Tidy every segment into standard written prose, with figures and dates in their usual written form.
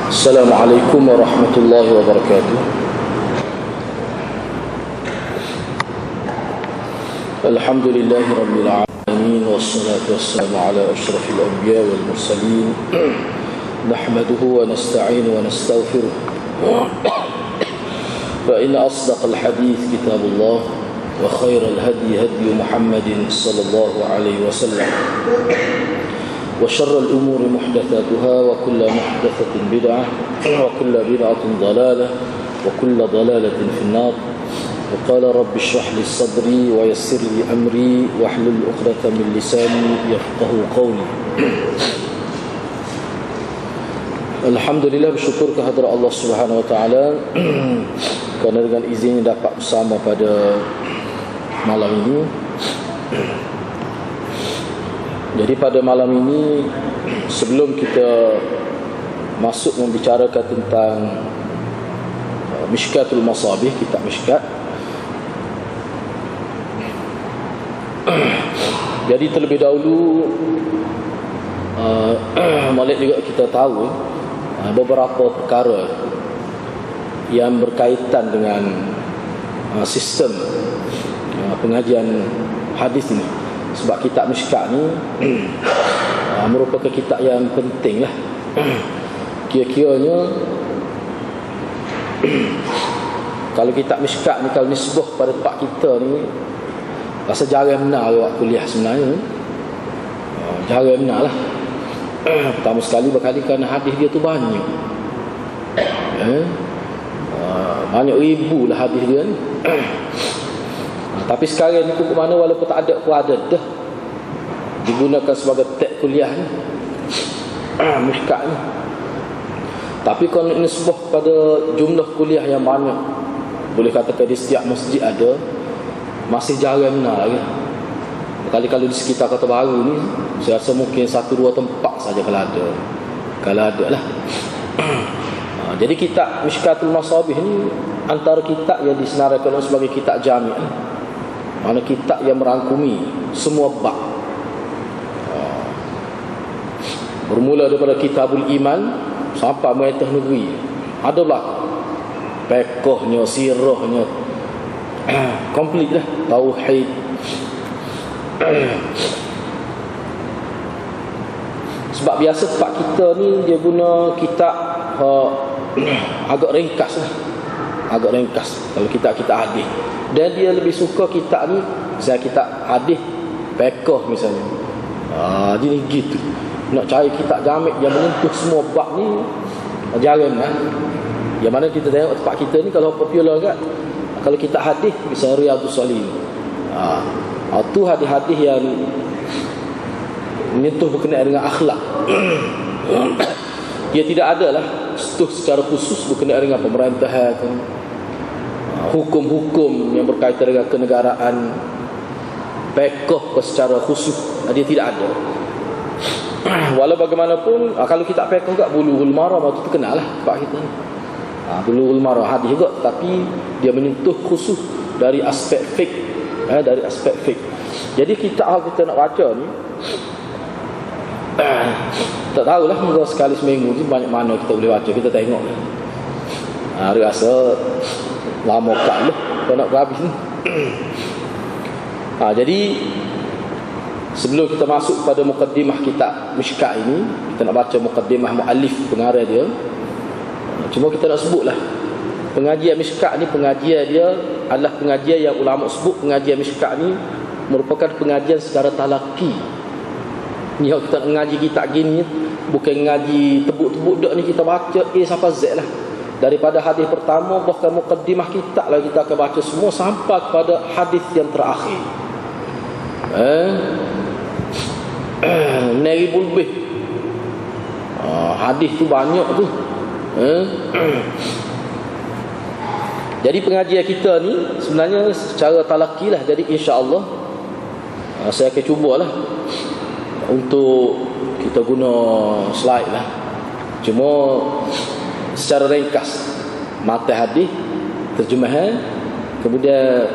Assalamualaikum warahmatullahi wabarakatuh. Alhamdulillahi rabbil alamin, wassalatu wassalamu ala asyrafil anbiya wal mursalin. Nahmaduhu wa nasta'inu wa nastaghfiruh. Fa inna asdaqal hadits kitabullah wa khairal hadi hadi Muhammadin sallallahu alaihi wasallam. وشر الأمور محدثاتها وكل محدثة بدعة وكل بدعة ضلالة وكل ضلالة في النار. وقال رب اشرح لي صدري ويسر لي أمري واحلل عقدة من لساني يفقه قولي. Alhamdulillah, bersyukur kehadrat Allah Subhanahu wa taala kerana dengan izinnya dapat bersama pada malam ini. Jadi pada malam ini, sebelum kita masuk membicarakan tentang Mishkatul Masabih, kitab Mishkat, jadi terlebih dahulu molek juga kita tahu beberapa perkara yang berkaitan dengan sistem pengajian hadis ini. Sebab kitab Mishkat ni merupakan kitab yang penting lah. Kira-kiranya kalau kitab Mishkat ni, kalau nisbah pada tempat kita ni, rasa jarang benar awak kuliah sebenarnya. Jarang benar lah. Pertama sekali berkali kerana hadis dia tu banyak. Banyak ribu lah hadis dia ni. Tapi sekarang ni ke mana, walaupun tak ada pun ada dah digunakan sebagai teks kuliah ni, Mishkat ni. Tapi kalau nisbah pada jumlah kuliah yang banyak, boleh katakan di setiap masjid ada, masih jarang benar lagi. Kali kalau di sekitar Kota Baru ni, saya rasa mungkin 1-2 tempat saja kalau ada. Kalau ada lah. Jadi kitab Mishkatul Masabih ni antara kitab yang disenaraikan sebagai kitab jami', mana kitab yang merangkumi semua bab. Bermula daripada kitabul iman sampai Mu'tah Negeri. Adalah fiqhnya, sirahnya, komplit lah. Tauhid. Sebab biasa tempat kita ni dia guna kitab agak ringkas lah. Agak ringkas kalau kita hadis. Dan dia lebih suka kitab ni, saya kitab hadis fiqh misalnya. Jadi gitu. Nak cari kitab jamik yang menyentuh semua bab ni jarang lah. Yang mana kita tengok tempat kita ni, kalau popular kat, kalau kitab hadis misalnya Riyadhus Shalihin. Tu hadis-hadis yang menyentuh berkenaan dengan akhlak. Dia tidak ada lah sentuh secara khusus berkenaan dengan pemerintahan, hukum-hukum yang berkaitan dengan kenegaraan, fiqh secara khusus. Dia tidak ada. Walau bagaimanapun, kalau kita fiqh juga Bulughul Maram itu terkenal lah tempat kita ni. Bulughul Maram hadis juga, tapi dia menyentuh khusus dari aspek fiqh, dari aspek fiqh. Jadi kitab kita nak baca ni, tak tahulah, mungkin sekali seminggu ni banyak mana kita boleh baca, kita tengok. Rasa lama kat lah kalau nak habis ni. Jadi sebelum kita masuk pada mukaddimah kitab Mishkat ini, kita nak baca mukaddimah muallif, pengarah dia. Cuma kita nak sebutlah, pengajian Mishkat ni, pengajian dia adalah pengajian yang ulama sebut pengajian Mishkat ni merupakan pengajian secara talaki. Ni kalau kita mengaji kitab gini, bukan ngaji tebuk-tebuk dak ni, kita baca A sampai Z lah. Daripada hadis pertama, bahkan mukaddimah kitab lah kita akan baca semua sampai kepada hadis yang terakhir. 9,000 lebih hadis tu, banyak tu. Jadi pengajian kita ni sebenarnya secara talaki lah. Jadi insya-Allah saya akan cubalah untuk kita guna slide lah. Cuma secara ringkas, matan hadis, terjemahan, kemudian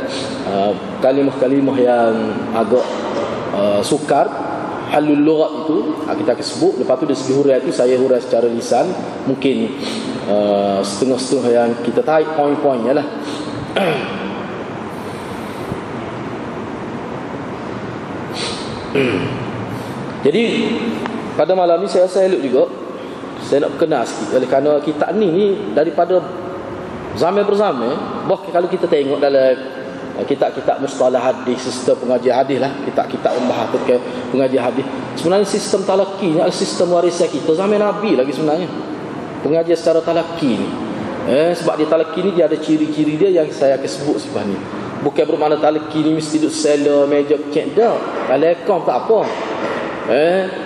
kalimah-kalimah yang agak sukar, halul lughat itu kita akan sebut. Lepas tu dari segi huraian itu saya huraian secara lisan, mungkin setengah-setengah yang kita tarik poin-poinnya lah. Jadi pada malam ni saya elok juga saya nak berkenas sikit, oleh kerana kitab ni daripada zaman berzamai. Bahkan kalau kita tengok dalam kitab-kitab mustalah hadis, sistem pengajian hadis lah, kitab-kitab membahas terkait pengajian hadis, sebenarnya sistem talaki ni adalah sistem warisan kita zaman Nabi lagi sebenarnya. Pengajian secara talaki ni sebab dia talaki ni dia ada ciri-ciri dia yang saya akan sebut sebab ni. Bukan bermakna talaki ni mesti duduk sela meja kecek dah. Kalau ekam tak apa.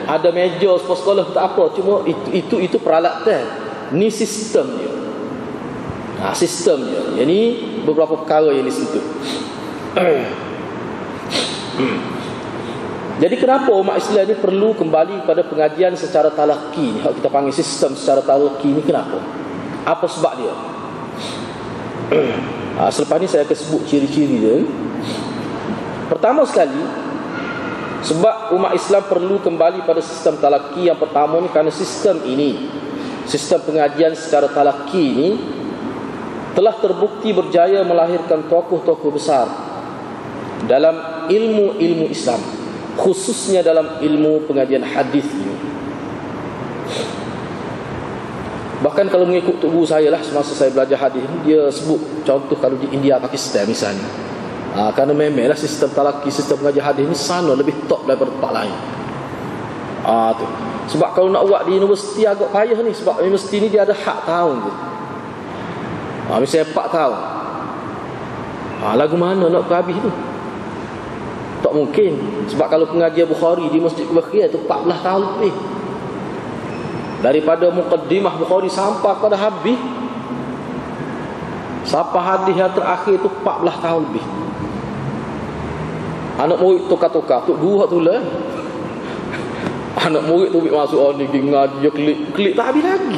Ada meja sekolah tak apa, cuma itu peralatan. Ni sistem dia. Sistem dia. Yang ni beberapa perkara yang disentuh. Jadi kenapa umat Islam ni perlu kembali pada pengajian secara talaki ni? Kalau kita panggil sistem secara talaki ni, kenapa? Apa sebab dia? Selepas ni saya akan sebut ciri-ciri dia. Pertama sekali, sebab umat Islam perlu kembali pada sistem talaki yang pertama ni, kerana sistem ini, sistem pengajian secara talaki ini telah terbukti berjaya melahirkan tokoh-tokoh besar dalam ilmu-ilmu Islam, khususnya dalam ilmu pengajian hadis ini. Bahkan kalau mengikut tok guru saya lah, semasa saya belajar hadis ni, dia sebut contoh kalau di India, Pakistan misalnya, kerana memanglah sistem talaki, sistem pengajian hadis ni sana lebih top daripada tempat lain. Tu. Sebab kalau nak buat di universiti agak payah ni, sebab universiti ni dia ada hak tahun je. Misalnya 4 tahun. Lagu mana nak habis tu? Tak mungkin. Sebab kalau pengajian Bukhari di Masjid Bukhari tu 14 tahun lebih. Daripada muqaddimah Bukhari sampai pada habis, sampai hadis yang terakhir tu 14 tahun lebih. Anak murid tukar-tukar, tok guru hak tu lah. Anak murid tu masuk ni ngaji, klik tak habis lagi.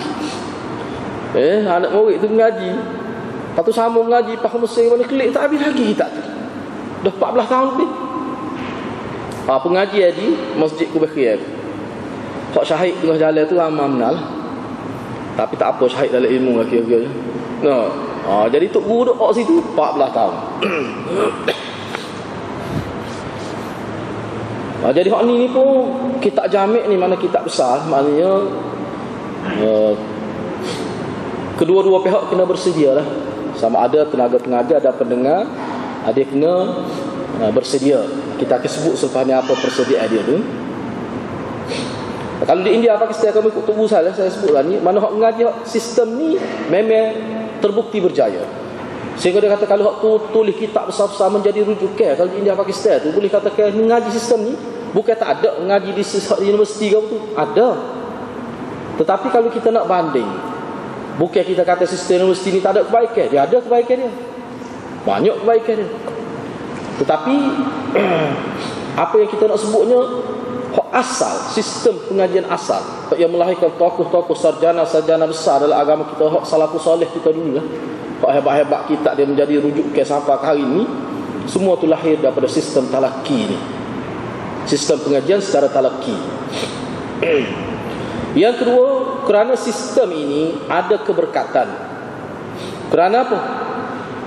Anak murid tu ngaji, lepas tu sambung ngaji faham Mesir mana, klik tak habis lagi kita tu. Dah 14 tahun lebih. Pengajian di Masjid Kubakhir. Hak syahid tengah jalan tu ramai menal. Tapi tak apa, syahid dalam ilmu lah kira-kira. Jadi tok guru duduk kat situ 14 tahun. Jadi hak ni pun kitab jamik ni, mana kitab besar, maknanya kedua-dua pihak kena bersedia lah. Sama ada tenaga pengajar dan pendengar, dia kena bersedia. Kita akan sebut selepas ni apa persediaan dia tu. Kalau di India, Pakistan, kami ikut tubuh saya sebut lah ni, mana hak mengaji sistem ni memang terbukti berjaya. Sehingga dia kata kalau hak tu tulis kitab besar-besar menjadi rujukan. Kalau di India, Pakistan tu boleh katakan mengaji sistem ni bukan tak ada mengaji di universiti ke tu, ada. Tetapi kalau kita nak banding, bukan kita kata sistem universiti ni tak ada kebaikan. Dia ada kebaikan dia, banyak kebaikan dia. Tetapi apa yang kita nak sebutnya, hak asal, sistem pengajian asal yang melahirkan tokoh-tokoh sarjana-sarjana besar dalam agama kita, hak salafus soleh kita dulu lah, hak hebat-hebat kita dia menjadi rujukan sampai ke hari ini, semua tu lahir daripada sistem talaki ni, sistem pengajian secara talaki. Yang kedua, kerana sistem ini ada keberkatan. Kerana apa?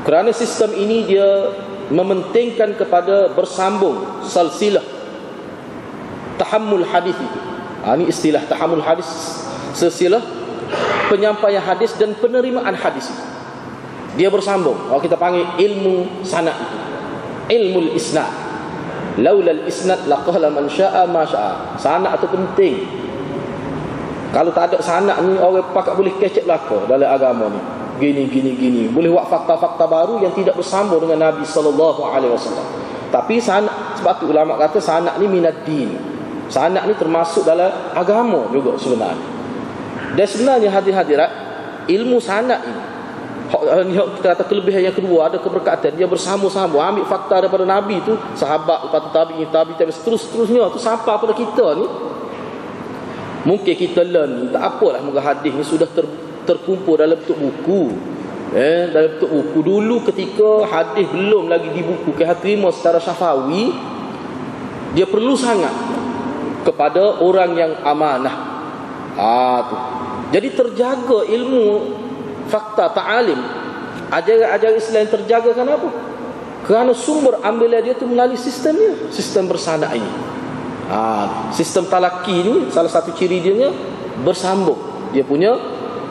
Kerana sistem ini dia mementingkan kepada bersambung salsilah tahammul hadis itu. Ini istilah tahammul hadis, silsilah penyampaian hadis dan penerimaan hadis itu. Dia bersambung. Kalau kita panggil ilmu sanad itu, ilmu isnad. Laula al-isnad laqala man syaa ma syaa. Sanad itu penting. Kalau tak ada sanad ni, orang pakat boleh kecek belaka dalam agama ni. Gini. Boleh buat fakta-fakta baru yang tidak bersambung dengan Nabi sallallahu alaihi wasallam. Tapi sanad, sebab tu ulama kata sanad ni minad din. Sanad ni termasuk dalam agama juga sebenarnya. Dan sebenarnya hadirat ilmu sanad ini, kita kata kelebihan yang kedua, ada keberkatan. Dia bersambung-sambung, ambil fakta daripada Nabi tu, sahabat, lepas tu tabi'in, seterusnya tu sampai pada kita ni. Mungkin kita learn ni, tak apalah, moga hadis ni sudah terkumpul dalam bentuk buku. Dalam bentuk buku. Dulu ketika hadis belum lagi dibukukan, terima secara syafawi, dia perlu sangat kepada orang yang amanah. Tu. Jadi terjaga ilmu fakta ta'alim, ajaran Islam terjaga kenapa? Kerana sumber ambilan dia tu melalui sistem dia, sistem bersanad ini. Sistem talaki ni salah satu ciri dia bersambung. Dia punya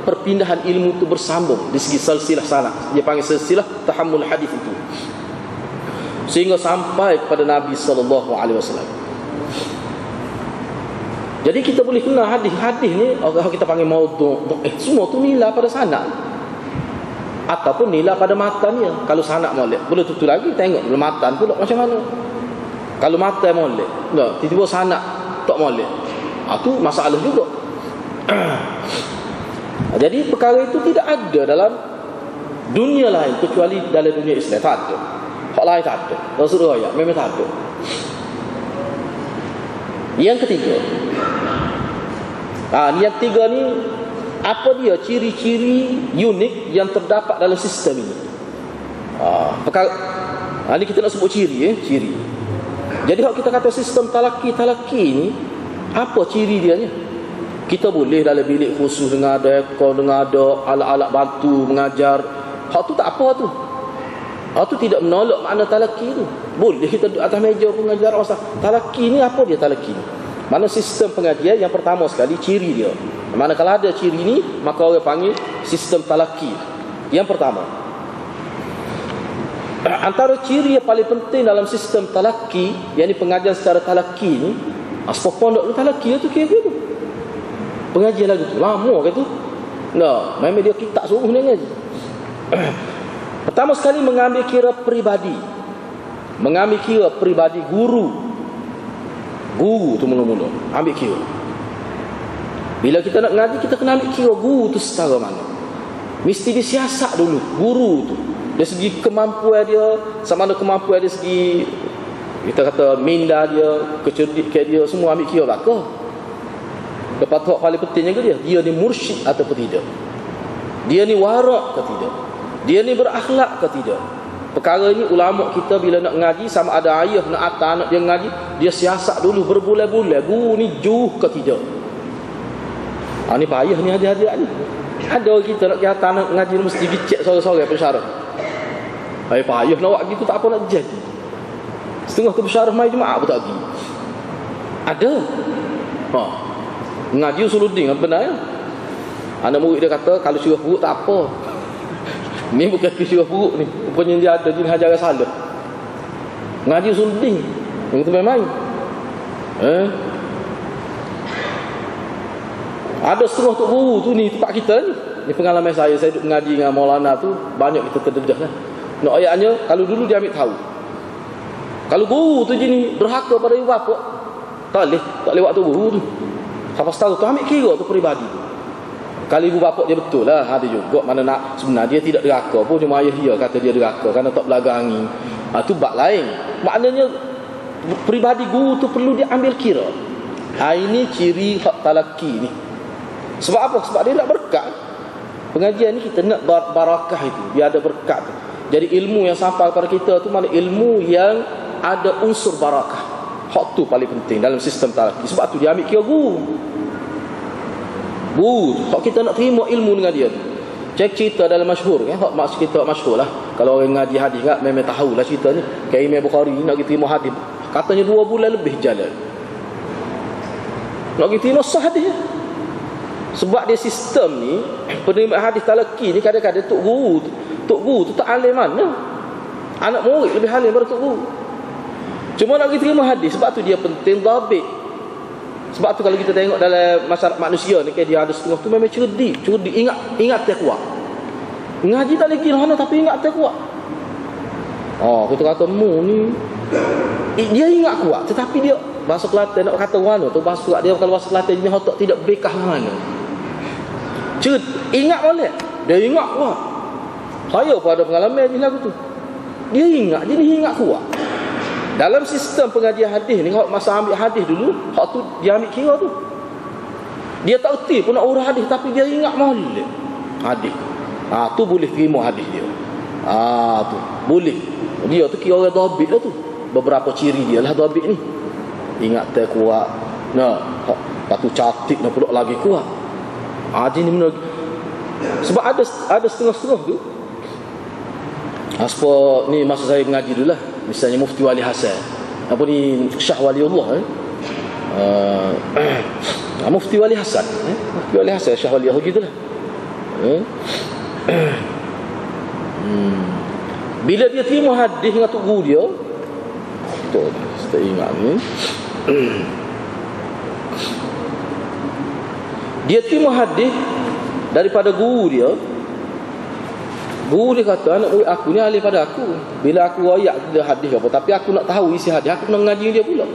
perpindahan ilmu tu bersambung di segi silsilah sanad. Dia panggil silsilah tahammul hadis itu. Sehingga sampai kepada Nabi sallallahu alaihi wasallam. Jadi kita boleh kenal hadis-hadis ni, kalau kita panggil maudhu', semua tu nilai pada sanad ataupun nilai pada matannya. Kalau sanad molek, boleh tutu lagi tengok matan pula macam mana. Kalau matan molek, tiba-tiba sanad tak molek, tu masalah juga. Jadi perkara itu tidak ada dalam dunia lain kecuali dalam dunia Islam. Tak ada. Hak lain tak ada. Rasulullah memang tak ada. Yang ketiga, yang ketiga ni, apa dia ciri-ciri unik yang terdapat dalam sistem ini? Perkara ni kita nak sebut ciri, ciri. Jadi kalau kita kata sistem talaki ni, apa ciri dia ni? Kita boleh dalam bilik khusus dengan ada aircon, dengan ada alat-alat bantu mengajar. Hak tu tak apa tu. Hak tu tidak menolak makna talaki tu. Boleh kita duduk atas meja pengajar masalah. Talaki ni apa dia talaki ni? Mana sistem pengajian yang pertama sekali ciri dia. Mana kalau ada ciri ni, maka orang panggil sistem talaki. Yang pertama, antara ciri yang paling penting dalam sistem talaki, yakni pengajian secara talaki ni, asbab pondok tu talaki tu kira-kira tu. Pengajian lagu tu lama ke tu? Memang dia kitab suruh ni ngaji. Pertama sekali mengambil kira peribadi. Mengambil kira peribadi guru tu mula-mula ambil kira. Bila kita nak ngaji, kita kena ambil kira guru tu setara mana. Mesti disiasat dulu guru tu, dari segi kemampuan dia, sama ada kemampuan dari segi kita kata minda dia, kecerdikan dia, semua ambil kira belaka. Lepas tu paling pentingnya ke dia ni mursyid ataupun tidak, dia ni warak ke tidak, dia ni berakhlak ke tidak. Perkara ini ulama kita bila nak ngaji, sama ada ayah nak atas anak dia ngaji, dia siasat dulu berbulan-bulan guru ni juh ke tidak. Ni payah ni hadiah-hadiah ni. Ada kita nak kata anak ngaji mesti gicek sore-sore pensyarah. Payah nak buat gitu tak apa nak jadi. Setengah tu pensyarah mai Jumaat pun tak pergi. Ada. Ngaji usuluddin benar ya. Anak murid dia kata kalau curah buruk tak apa. Ni bukan curah buruk ni. Rupanya dia ada jenis ajaran salah. Ngaji usuluddin. Yang tu main-main. Ada setengah tok guru tu ni tempat kita ni. Ni pengalaman saya duduk mengaji dengan Maulana tu, banyak kita terdedah lah. Nak ayatnya kalau dulu dia ambil tahu. Kalau guru tu jenis berhaka pada ibu bapa, tak boleh waktu guru tu. Siapa tahu tu ambil kira tu peribadi tu. Kalau ibu bapa dia betul lah, ada juga mana nak sebenarnya dia tidak deraka pun, cuma ayah dia kata dia deraka kerana tak belagangi. Tu bab lain. Maknanya peribadi guru tu perlu dia ambil kira. Ini ciri hak talaki ni. Sebab apa? Sebab dia nak berkat. Pengajian ni kita nak barakah itu, dia ada berkat tu. Jadi ilmu yang sampai kepada kita tu mana ilmu yang ada unsur barakah. Hak tu paling penting dalam sistem talaki. Sebab tu dia ambil kira guru. Hak kita nak terima ilmu dengan dia. Cek cerita dalam masyhur kan, hak maksud kita masyhur lah. Kalau orang ngaji hadis kan memang tahulah cerita ni. Kayak Imam Bukhari nak terima hadis, katanya 2 bulan lebih jalan. Nak terima sah hadis. Sebab dia sistem ni, penerima hadis talaki ni kadang-kadang tok guru tu tak alim mana. Anak murid lebih alim daripada tok guru. Cuma nak terima hadis, sebab tu dia penting dhabit. Sebab tu kalau kita tengok dalam masyarakat manusia ni, dia ada setengah tu memang cerdik, ingat takwa. Ngaji tak lagi mana tapi ingat takwa. Kita kata mu ni dia ingat kuat, tetapi dia bahasa Kelantan nak kata mana tu bahasa surat dia, kalau bahasa Kelantan dia otak tidak bekah mana. Ingat boleh. Dia ingat kuat. Saya pun ada pengalaman ni lagu tu. Dia ingat, jadi dia ingat kuat. Dalam sistem pengajian hadis ni, kalau masa ambil hadis dulu, hak tu dia ambil kira tu. Dia tak erti pun nak urus hadis, tapi dia ingat molek hadis. Tu boleh terima hadis dia. Tu boleh. Dia tu kira orang dhabit lah tu. Beberapa ciri dia lah dhabit ni. Ingat takwa, Nah, patu cantik nak pulak lagi kuat. Haji ni benar. Sebab ada setengah-setengah tu. Aspa ni masa saya mengaji dulu lah. Misalnya Mufti Wali Hasan. Apa ni Syah Waliullah Mufti Wali Hasan Mufti Wali Hasan Syah Waliullah gitulah. Bila dia terima hadis dengan tok guru dia, tu saya ingat ni. Dia terima hadis daripada guru dia. Guru dia kata, anak murid aku ni ahli pada aku. Bila aku royak dia hadis apa, tapi aku nak tahu isi hadis, aku nak mengaji dia pula.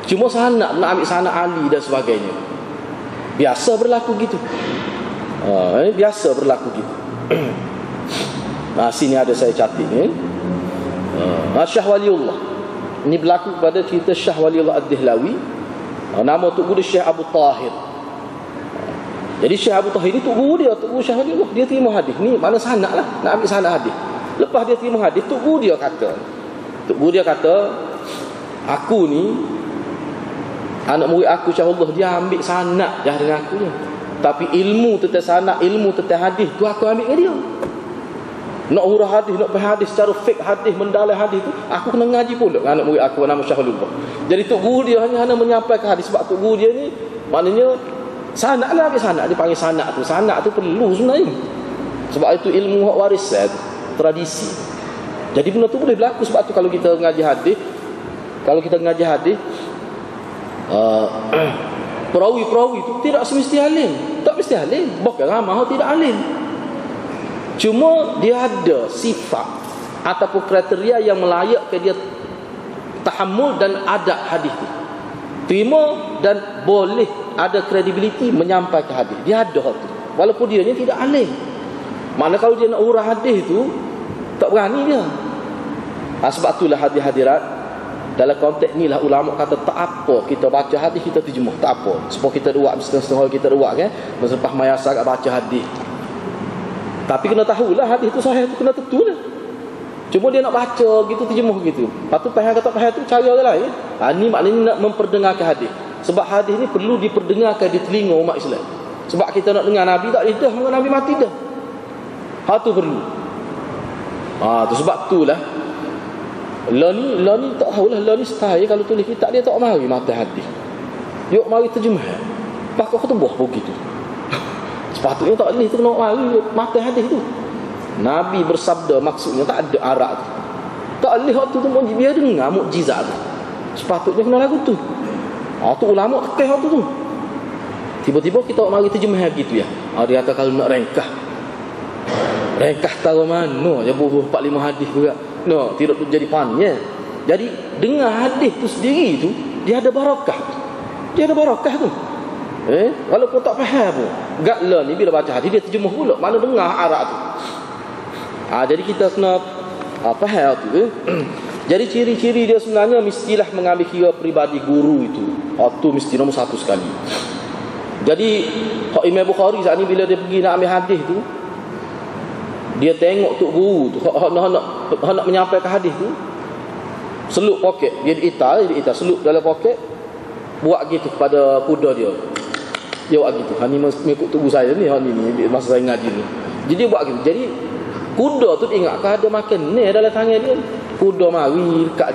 Cuma sanad nak ambil sanad ahli dan sebagainya. Biasa berlaku gitu. Biasa berlaku gitu. Sini ada saya catat ni. Syah Waliullah. Ini berlaku pada cerita Syah Waliullah Ad-Dihlawi. Nama tok guru Syekh Abu Tahir. Jadi Syekh Abu Tahir ni tok guru dia, tok guru Syah Waliullah. Dia terima hadis. Ni mana sanad lah, nak ambil sanad hadis. Lepas dia terima hadis, tok guru dia kata, aku ni anak murid aku Syah Allah, dia ambil sanad dah dengan aku ni. Tapi ilmu tentang sanad, ilmu tentang hadis tu aku ambil dengan dia. Nak hurah hadis, nak faham hadis secara fiqh hadis, mendalam hadis tu aku kena ngaji pula dengan anak murid aku nama Syahrulullah. Jadi tok guru dia hanya menyampaikan hadis. Sebab tok guru dia ni maknanya sanad lah, ambil sanad. Dia panggil sanad tu. Sanad tu perlu sebenarnya. Sebab itu ilmu hak warisan, tradisi. Jadi benda tu boleh berlaku. Sebab tu kalau kita mengaji hadis, perawi-perawi tu tidak semesti alim. Tak mesti alim. Bahkan ramai tidak alim. Cuma dia ada sifat ataupun kriteria yang melayakkan dia tahammul dan adab hadis tu. Terima dan boleh ada kredibiliti menyampaikan hadis. Dia ada hal tu. Walaupun dia ni tidak alim. Mana kalau dia nak urah hadis tu tak berani dia. Sebab itulah hadir-hadirat dalam konteks ni lah ulama kata tak apa kita baca hadis kita terjemah, tak apa. Supaya kita ruak setengah-setengah kita ruak kan. Selepas mayasa kat baca hadis. Tapi kena tahulah hadis tu sahih tu kena tentu lah. Cuma dia nak baca gitu terjemah gitu. Lepas tu faham kata faham tu cara orang lain. Ni maknanya nak memperdengarkan hadis. Sebab hadis ni perlu diperdengarkan di telinga umat Islam. Sebab kita nak dengar Nabi tak lidah, Nabi mati dah. Tu perlu. Tu sebab itulah lah ni tak tahulah lah ni style kalau tulis kitab dia tak mari mata hadis. Yuk mari terjemah. Pakak khutbah begitu. Sepatutnya tak boleh tu kena mari mata hadis tu. Nabi bersabda maksudnya tak ada arak tu. Tak boleh waktu tu biar dengar mukjizat tu. Sepatutnya kena lagu tu. Tu ulama kekeh waktu tu. Tiba-tiba kita mari terjemah gitu ya. Dia kata kalau nak ringkas tahu mana je bubuh 4-5 hadis juga. No, tidak jadi panjang. Jadi dengar hadis tu sendiri tu dia ada barakah. Dia ada barakah tu. Walaupun tak faham pun. Gaklah ni bila baca hadis dia terjemah pula. Mana dengar Arab tu. Jadi kita kena faham tu. Jadi ciri-ciri dia sebenarnya mestilah mengambil kira peribadi guru itu. Tu mesti nombor satu sekali. Jadi Imam Bukhari saat ni bila dia pergi nak ambil hadis tu, dia tengok tok guru tu nak menyampaikan hadis tu, selup poket dia diitar selup dalam poket, buat gitu kepada kuda dia. Dia buat gitu. Ni mengikut tok guru saya ni, masa saya ngaji ni. Jadi dia buat gitu. Jadi kuda tu ingat ada makan ni dalam tangan dia. Kuda mari dekat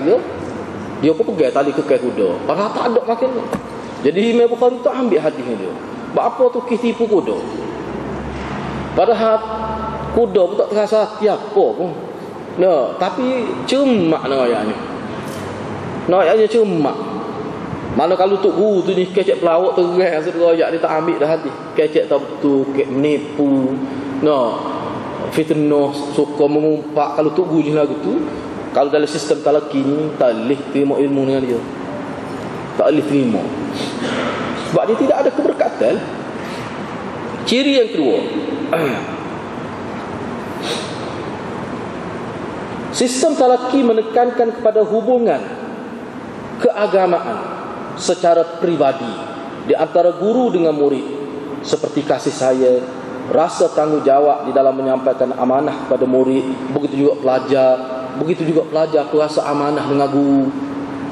dia pun pegang tali kekal kuda. Padahal tak ada makan ni. Jadi Imam Bukhari tak ambil hadis dia. Apa tu kes tipu kuda? Padahal kuda pun tak terasa tiap apa pun. Tapi cemak ayatnya. Ayatnya cemak. Mana kalau tok guru tu ni kecek pelawak terang ayat dia tak ambil dah hadis. Kecek tak betul, menipu. Fitnah, suka mengumpat. Kalau tok guru je lagu tu, kalau dalam sistem talaki ni tak boleh terima ilmu dengan dia. Tak boleh terima. Sebab dia tidak ada keberkatan. Ciri yang kedua, sistem talaki menekankan kepada hubungan keagamaan secara pribadi di antara guru dengan murid, seperti kasih sayang, rasa tanggungjawab di dalam menyampaikan amanah kepada murid. Begitu juga pelajar perasa amanah dengan guru.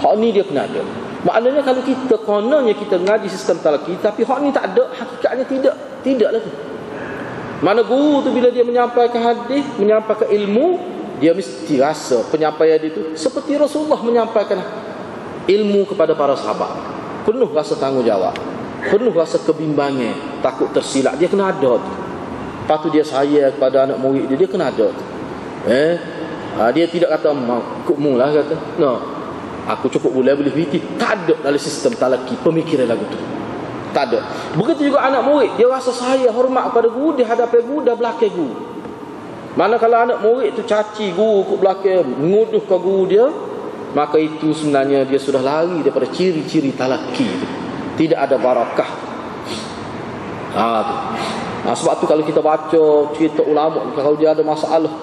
Hak ni dia kena ada. Maknanya kalau kita kononnya kita ngaji sistem talaki, tapi hak ni tak ada, hakikatnya tidak lagi. Mana guru tu bila dia menyampaikan hadis, menyampaikan ilmu, dia mesti rasa penyampaian dia tu seperti Rasulullah menyampaikan ilmu kepada para sahabat. Penuh rasa tanggungjawab, penuh rasa kebimbangan, takut tersilap, dia kena ada tu. Lepas tu dia sayang kepada anak murid dia kena ada tu. Dia tidak kata ikutmu lah, kata no, aku cukup boleh fikir. Tak ada dalam sistem talaki pemikiran lagu tu. Tak ada. Begitu juga anak murid, dia rasa sayang, hormat kepada guru, dia hadapi guru dan belakang guru. Mana kalau anak murid tu caci guru ke belakang, menguduh ke guru dia, maka itu sebenarnya dia sudah lari daripada ciri-ciri talaki tu. Tidak ada barakah. Sebab tu kalau kita baca cerita ulama, kalau dia ada masalah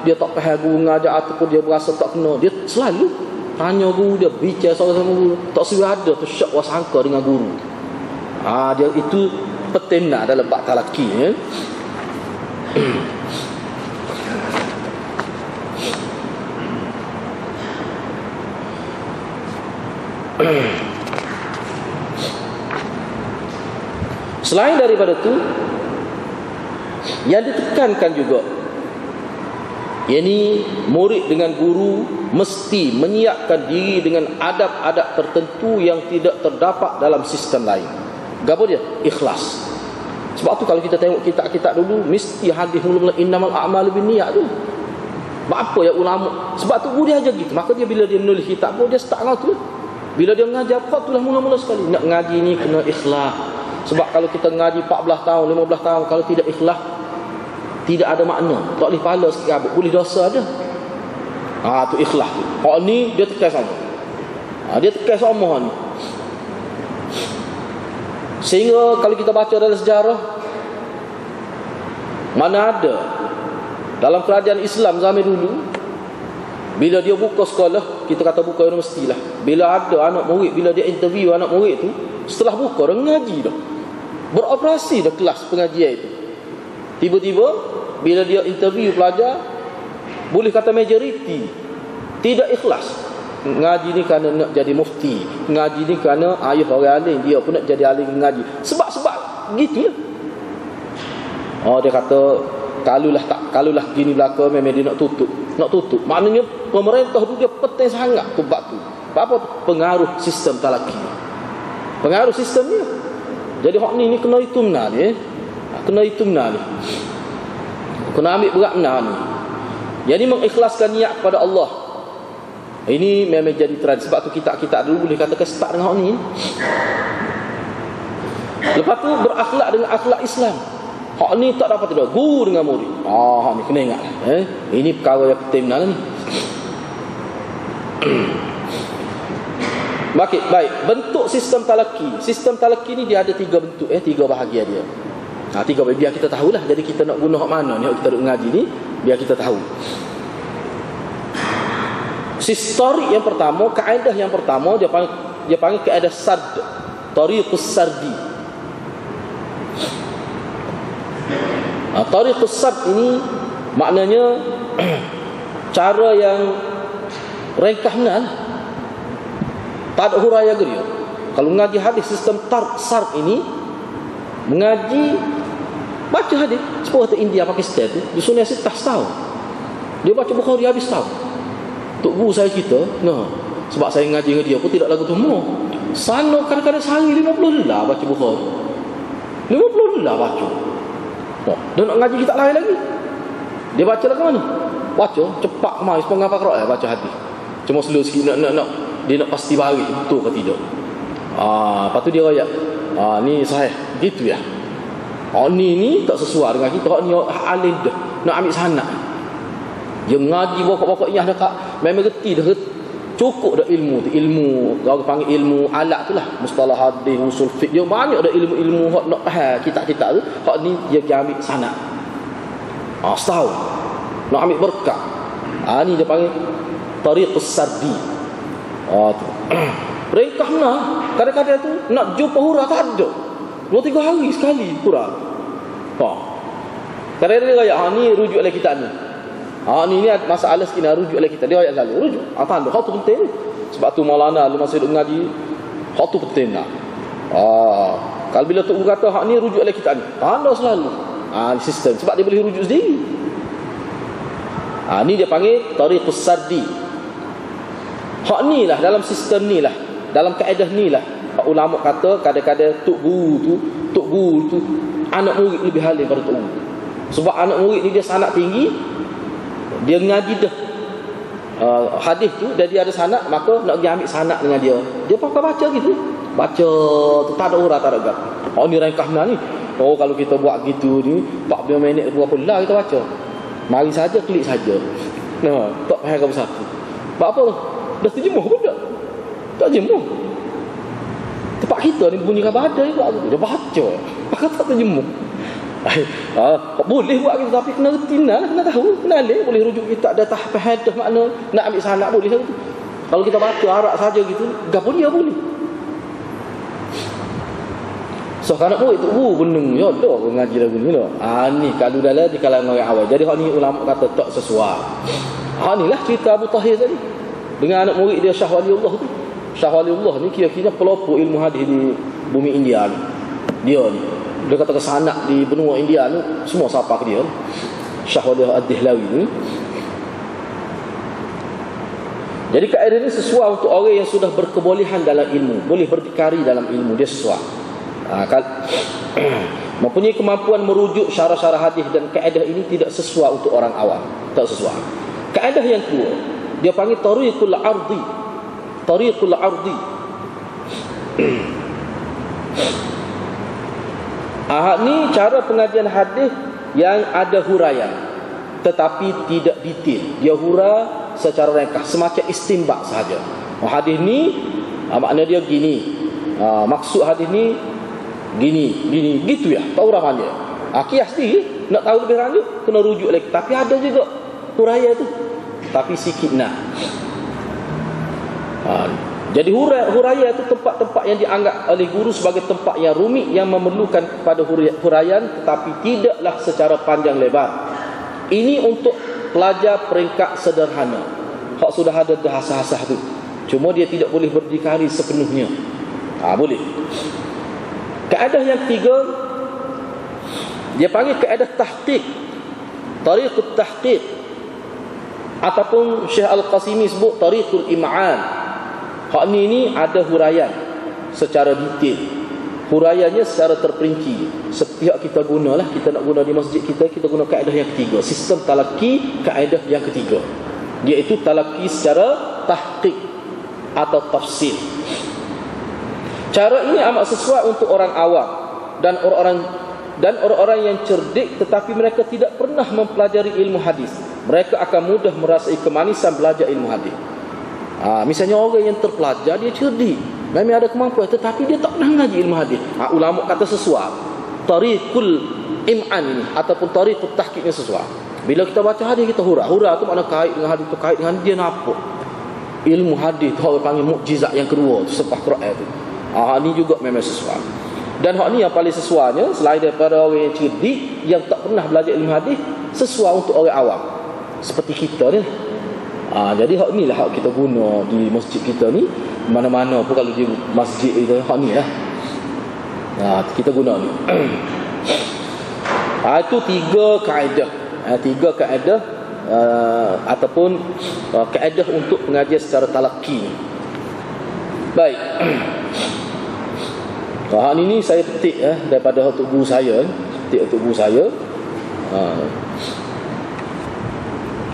dia tak faham guru mengajar ataupun dia berasa tak kena, dia selalu tanya guru dia, bicara sama guru. Tak semua ada tu syak wasangka dengan guru. Dia itu penting dalam bab talaki, Selain daripada itu, yang ditekankan juga, yakni murid dengan guru mesti menyiapkan diri dengan adab-adab tertentu yang tidak terdapat dalam sistem lain. Gapo dia? Ikhlas. Sebab tu kalau kita tengok kitab-kitab dulu, mesti hadis mula-mula innamal a'malu binniyat tu. Apa ya ulama? Sebab tu guru dia aja gitu. Maka dia bila dia menulis kitab pun dia start lah tu. Bila dia mengajar, itulah mula-mula sekali. Nak ngaji ni kena ikhlas. Sebab kalau kita ngaji 14 tahun, 15 tahun, kalau tidak ikhlas, tidak ada makna. Tak boleh pahala sikit habis, boleh dosa ada. Tu ikhlas tu. Ni dia tekan sama. Dia tekan sama ni. Sehingga kalau kita baca dalam sejarah, mana ada dalam kerajaan Islam zaman dulu, bila dia buka sekolah, kita kata buka universiti lah, bila ada anak murid, bila dia interview anak murid tu, setelah buka dia mengaji dah, beroperasi dah kelas pengajian itu. Tiba-tiba bila dia interview pelajar, boleh kata majoriti tidak ikhlas. Ngaji ni kerana nak jadi mufti, ngaji ni kerana ayah orang alim, dia pun nak jadi alim ngaji. Sebab gitulah. Dia kata kalulah gini belaka, memang dia nak tutup. Maknanya pemerintah tu dia penting sangat tu bab tu. Apa pengaruh sistem talaki. Pengaruh sistem ni. Jadi hak ni kena hitung benar ni. Kena hitung benar ni. Kena ambil berat benar ni. Jadi mengikhlaskan niat kepada Allah. Ini memang jadi trend. Sebab tu kita dulu boleh katakan start dengan hak ni. Lepas tu berakhlak dengan akhlak Islam. Hak ni tak dapat tidak. Guru dengan murid. Hak ni kena ingat. Ini perkara yang penting benar ni. Baik. Bentuk sistem talaki. Sistem talaki ni dia ada 3 bentuk, 3 bahagian dia. 3 biar kita tahulah. Jadi kita nak guna hak mana ni, kita duk ngaji ni, biar kita tahu. Sistem yang pertama, kaedah yang pertama dia panggil kaedah sard. Tariqus sardi. Tariqus sard ini maknanya cara yang ringkas benar. Tak ada huraian dia. Kalau mengaji hadis sistem sard ini, mengaji baca hadis seperti India, Pakistan tu, di Sunnah Sittah tahun. Dia baca Bukhari habis tahun. Tok guru saya kita, sebab saya ngaji dengan dia pun tidak lagu tu mau. Sana kadang-kadang sehari 50 lah baca Bukhari. 50 lah baca. Dan nak ngaji kita lain lagi. Dia baca lah ke mana? Baca cepat kemari sepuluh ngapa Quran baca hadis. Cuma slow sikit nak dia nak pasti baris betul ke tidak. Lepas tu dia royak. Ni sahih. Gitu ya. Ni tak sesuai dengan kita. Ni alim dah. Nak ambil sanad. Dia ngaji pokok-pokok yang dekat. Memang reti dah. Cukup dah ilmu tu. Ilmu, orang panggil ilmu alat tu lah. Mustalah hadis, usul fiqh. Dia banyak dah ilmu-ilmu hak nak faham kitab-kitab tu. Hak ni dia ambil sanad. Setahun. Nak ambil berkah. Ni dia panggil tariqus sardi. Tu. Ringkas benar. Kadang-kadang tu nak jumpa hurah tak ada. 2-3 hari sekali hurah. Kadang-kadang dia kata, ni rujuk oleh kitab ni. Ni masalah sikit nak rujuk oleh kita. Dia ayat selalu rujuk. Tak ada. Hal tu penting. Sebab tu Maulana lu masa duk ngaji, hak tu penting lah. Kalau bila tok guru kata hak ni rujuk oleh kitab ni, tanda selalu. Sistem sebab dia boleh rujuk sendiri. Ni dia panggil tariqus saddi. Hak ni lah, dalam sistem ni lah, dalam kaedah ni lah, ulama kata kadang-kadang tok guru tu anak murid lebih halim pada tok guru. Sebab anak murid ni dia sanak tinggi, dia ngaji dah hadis tu, dan dia ada sanak, maka nak pergi ambil sanak dengan dia. Dia pakai baca gitu. Baca tu tak ada urang, tak ada gap. Ni ringkas benar ni. Kalau kita buat gitu ni 40 minit berapa lah kita baca. Mari saja klik saja. Tak payah ke satu. Sebab apa? Dah terjemuh pun tak? Tak jemuh. Tempat kita ni bunyi khabar ada juga. Dia baca. Maka tak terjemuh. Boleh buat gitu, tapi kena retina lah, kena tahu, kena alih. Boleh rujuk kita ada tahap hadah makna nak ambil sanak boleh satu. Kalau kita baca arak saja gitu, gapo dia boleh. So anak murid tu benung ya dah ngaji lagu ni lah. Ni kalau dalam di kalangan orang awal. Jadi hak ni ulama kata tak sesuai. Inilah cerita Abu Tahir tadi dengan anak murid dia Syah Waliullah tu. Syah Waliullah ni kira-kira pelopor ilmu hadis di bumi India ni. Dia ni dia kata kesanak di benua India ni semua siapa ke dia. Syah Waliullah Ad-Dihlawi ni. Jadi kaedah ini sesuai untuk orang yang sudah berkebolehan dalam ilmu, boleh berdikari dalam ilmu, dia sesuai. Mempunyai kemampuan merujuk syarah-syarah hadis dan kaedah ini tidak sesuai untuk orang awam, tak sesuai. Kaedah yang kedua dia panggil tariqul ardi. Tariqul ardi. Ni cara pengajian hadis yang ada huraian tetapi tidak detail. Dia hura secara ringkas, semacam istinbat sahaja. Hadis ni makna dia gini. Maksud hadis ni gini gitu ya, tahu ramanya. Kias ni nak tahu lebih lanjut kena rujuk lagi, tapi ada juga huraian tu, tapi sikit nak. Jadi huraian itu tempat-tempat yang dianggap oleh guru sebagai tempat yang rumit yang memerlukan pada huraian, tetapi tidaklah secara panjang lebar. Ini untuk pelajar peringkat sederhana. Hak sudah ada dah asas-asas tu, cuma dia tidak boleh berdikari sepenuhnya. Boleh. Kaedah yang ketiga dia panggil kaedah tahqiq, tariqut tahqiq, ataupun Syekh Al-Qasimi sebut tariqul im'an. Hak ni ada huraian secara detail, huraiannya secara terperinci. Setiap kita gunalah, kita nak guna di masjid kita guna kaedah yang ketiga, sistem talaqi kaedah yang ketiga, iaitu talaqi secara tahqiq atau tafsir. Cara ini amat sesuai untuk orang awam dan orang-orang yang cerdik tetapi mereka tidak pernah mempelajari ilmu hadis. Mereka akan mudah merasai kemanisan belajar ilmu hadis. Misalnya orang yang terpelajar, dia cerdik, memang ada kemampuan, tetapi dia tak pernah ngaji ilmu hadis. Ulama kata sesuai. Tariqul im'an ini ataupun tariqut tahqiq ini sesuai. Bila kita baca hadis kita hura tu makna kait dengan hadis tu, kait dengan dia nampak. Ilmu hadis tu orang panggil mukjizat yang kedua tu, sepah Quran tu. Ni juga memang sesuai. Dan hak ni yang paling sesuainya selain daripada orang yang cerdik yang tak pernah belajar ilmu hadis, sesuai untuk orang awam seperti kita ni. Jadi hak ni lah hak kita guna di masjid kita ni, mana-mana pun kalau di masjid itu hak ni lah. Kita guna ni. Itu tiga kaedah ataupun kaedah untuk pengajian secara talaqi. Baik. Ini saya petik daripada untuk guru saya,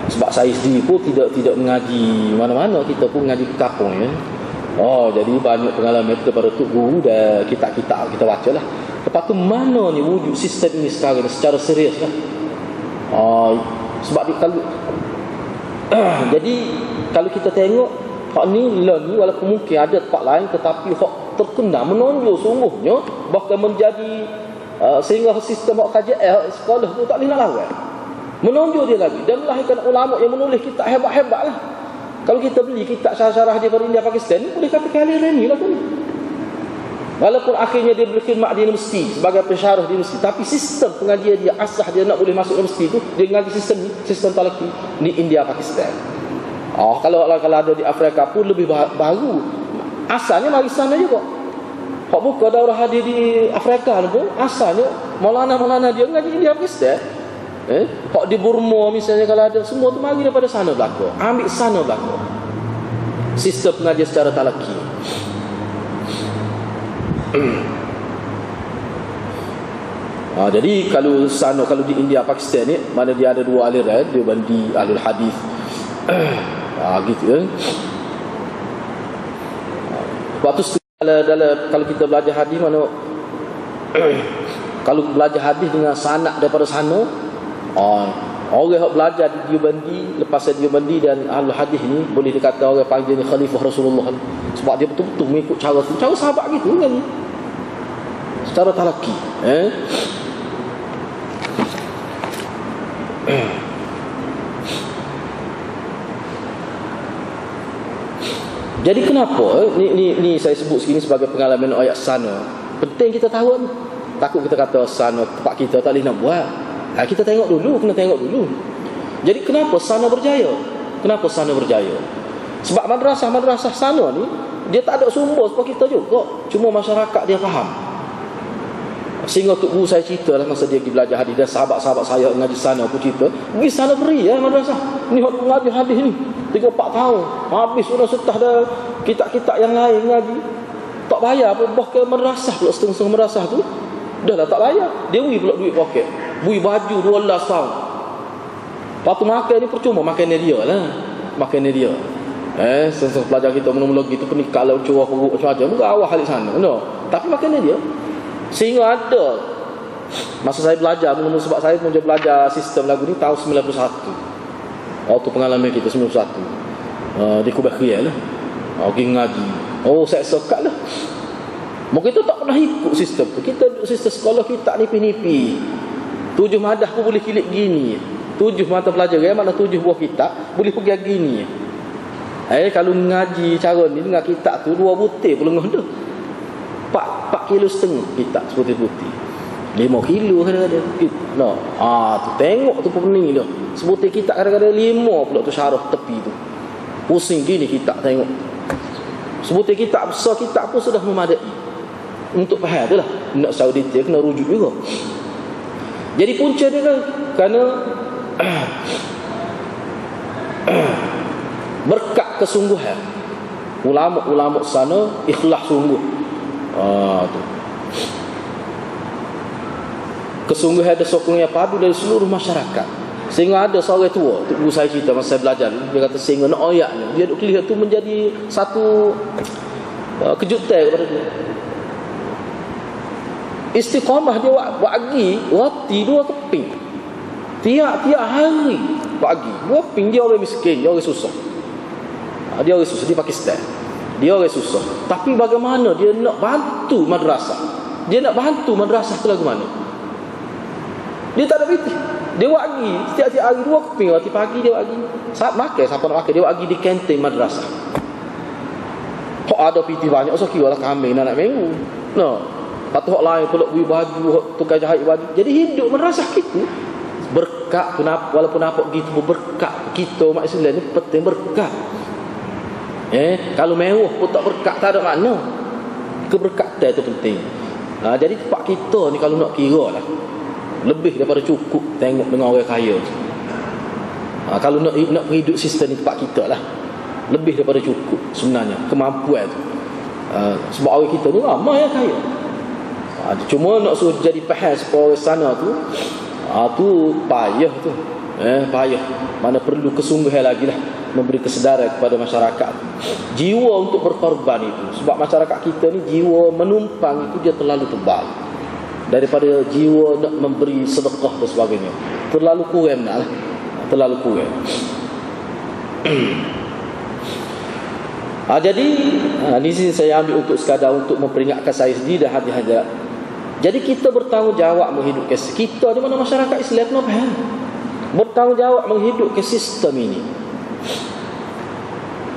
sebab saya sendiri pun tidak mengaji mana-mana, kita pun mengaji ke kampung ya. Jadi banyak pengalaman kita pada tok guru dan kitab-kitab kita baca lah. Lepas tu mana ni wujud sistem ini sekarang secara serius lah. Sebab kalau jadi kalau kita tengok hak ni walaupun mungkin ada tempat lain, tetapi hak terkenal menonjol sungguhnya, bahkan menjadi sehingga sistem hak kajian sekolah pun tak boleh nak lawan. Menonjol dia lagi dan melahirkan ulama yang menulis kitab hebat-hebat lah. Kalau kita beli kitab syarah dia pada India Pakistan, boleh kata kalian ni lah tu. Walaupun akhirnya dia berkhidmat di universiti sebagai pensyarah di universiti, tapi sistem pengajian dia, asas dia nak boleh masuk universiti tu, dia mengaji sistem talaqi di India Pakistan. Kalau ada di Afrika pun lebih baru. Asalnya mari sana je kok. Hak buka daurah hadir di Afrika pun asalnya Maulana dia ngaji di Pakistan. Hak di Burma misalnya kalau ada, semua tu mari daripada sana belaka. Ambil sana belaka. Sistem pengajian secara talaki. Jadi kalau di India Pakistan ni, mana dia ada dua aliran, dia bandi Ahlul Hadis. Gitu kan. Waktu kalau kita belajar hadis mana kalau belajar hadis dengan sanad daripada sana, orang yang belajar di Diobandi, lepas Diobandi dan Ahlul Hadis ni, boleh dikata orang panggil ni khalifah Rasulullah, sebab dia betul-betul mengikut cara sahabat gitu kan, secara talaki. Jadi kenapa ni saya sebut segini sebagai pengalaman ayat sana. Penting kita tahu. Takut kita kata sana tempat kita tak boleh nak buat. Kita kena tengok dulu. Jadi kenapa sana berjaya? Sebab madrasah sana ni dia tak ada sumber seperti kita juga. Cuma masyarakat dia faham. Sehingga Tok Guru saya cerita lah masa dia pergi belajar hadis, dan sahabat-sahabat saya ngaji sana pun cerita, pergi sana beri madrasah. Ni hak ngaji hadis ni 3-4 tahun. Habis sudah setah dah kitab-kitab yang lain ngaji. Tak bayar pun, bahkan madrasah pula setengah-setengah madrasah tu dah lah tak bayar. Dia beri pula duit poket. Beri baju 12 tahun. Lepas tu makan ni percuma, makannya dia lah. Setengah pelajar kita menologi tu penik kalau curah perut macam-macam, berawah balik sana. No. Tapi makannya dia. Sehingga ada masa saya belajar, sebab saya pun belajar sistem lagu ni tahun 91. Waktu pengalaman kita 91 di Kubah Kriel lah. Pergi ngaji. Saya sekat lah. Maka kita tak pernah ikut sistem tu. Kita duduk sistem sekolah kita nipi-nipi. 7 madah pun boleh kilik gini. 7 mata pelajaran, mana 7 buah kitab boleh pergi gini. Kalau ngaji cara ni dengan kitab tu 2 butir pun lengah dah. 4 kilo setengah kitab seputih-putih. 5 kilo kadang-kadang. No. Tu tengok tu pening dah. Sebutir kitab kadang-kadang 5 pula tu syarah tepi tu. Pusing gini kitab tengok. Sebutir kitab besar, kitab pun sudah memadai. Untuk faham tu lah. Nak Saudi dia kena rujuk juga. Jadi punca dia kan kerana berkat kesungguhan. Ulama-ulama sana ikhlas sungguh. Tu. Kesungguhan ada sokongan padu dari seluruh masyarakat. Sehingga ada seorang tua, Tok Guru saya cerita masa saya belajar, dia kata sehingga nak ayatnya, dia duk lihat tu menjadi satu kejutan kepada dia. Istiqamah dia bagi roti 2 keping. Tiap-tiap hari bagi 2 keping. Dia orang miskin, dia orang susah. Dia orang susah di Pakistan. Dia orang susah. Tapi bagaimana dia nak bantu madrasah? Dia nak bantu madrasah tu lagu mana? Dia tak ada pitih. Dia bagi setiap-tiap hari 2 keping roti pagi dia bagi. Siapa nak makan dia bagi di kantin madrasah. Kok ada pitih banyak so kira lah kambing nak minggu. No. Patut hak lain pula beli baju, tukar jahit baju. Jadi hidup madrasah kita berkat. Kenapa walaupun apa gitu berkat kita umat Islam ni penting berkat. Kalau mewah pun tak berkat, tak ada makna. Keberkatan itu penting. Jadi tempat kita ni kalau nak kira lah, lebih daripada cukup tengok dengan orang kaya. Kalau nak hidup sistem ni tempat kita lah, lebih daripada cukup sebenarnya kemampuan tu. Sebab orang kita ni ramai yang kaya. Cuma nak suruh jadi faham supaya orang sana tu tu payah tu. Payah. Mana perlu kesungguhan lagi lah memberi kesedaran kepada masyarakat. Jiwa untuk berkorban itu. Sebab masyarakat kita ni jiwa menumpang itu dia terlalu tebal. Daripada jiwa nak memberi sedekah dan sebagainya. Terlalu kurang lah. Terlalu kurang. Jadi di sini saya ambil untuk sekadar untuk memperingatkan saya sendiri dan hadiah-hadiah. Jadi kita bertanggungjawab menghidupkan kita di mana masyarakat Islam kenapa? Bertanggungjawab menghidupkan sistem ini.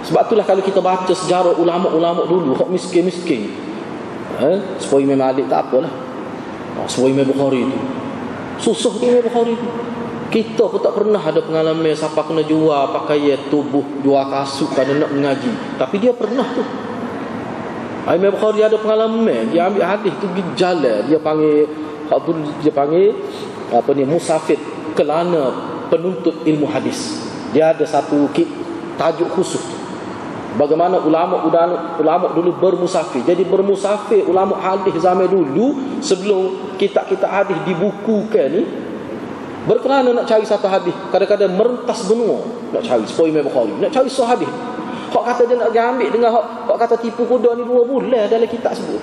Sebab itulah kalau kita baca sejarah ulama-ulama dulu, hak miskin-miskin, supaya Imam Malik tak apalah, supaya Imam Bukhari itu susah ke Imam Bukhari itu. Kita pun tak pernah ada pengalaman siapa kena jual pakaian tubuh, jual kasut kerana nak mengaji. Tapi dia pernah tu. Imam Bukhari ada pengalaman, dia ambil hadis tu pergi jalan, dia panggil musafir kelana penuntut ilmu hadis. Dia ada satu tajuk khusus. Bagaimana ulama dulu bermusafir. Jadi bermusafir ulama hadis zaman dulu sebelum kitab-kitab hadis dibukukan ni, berkelana nak cari satu hadis. Kadang-kadang merentas benua nak cari supaya Imam Bukhari, nak cari satu hadis. Hak kata dia nak ambil dengan hak kata tipu kuda ni 2 bulan dalam kitab sebut.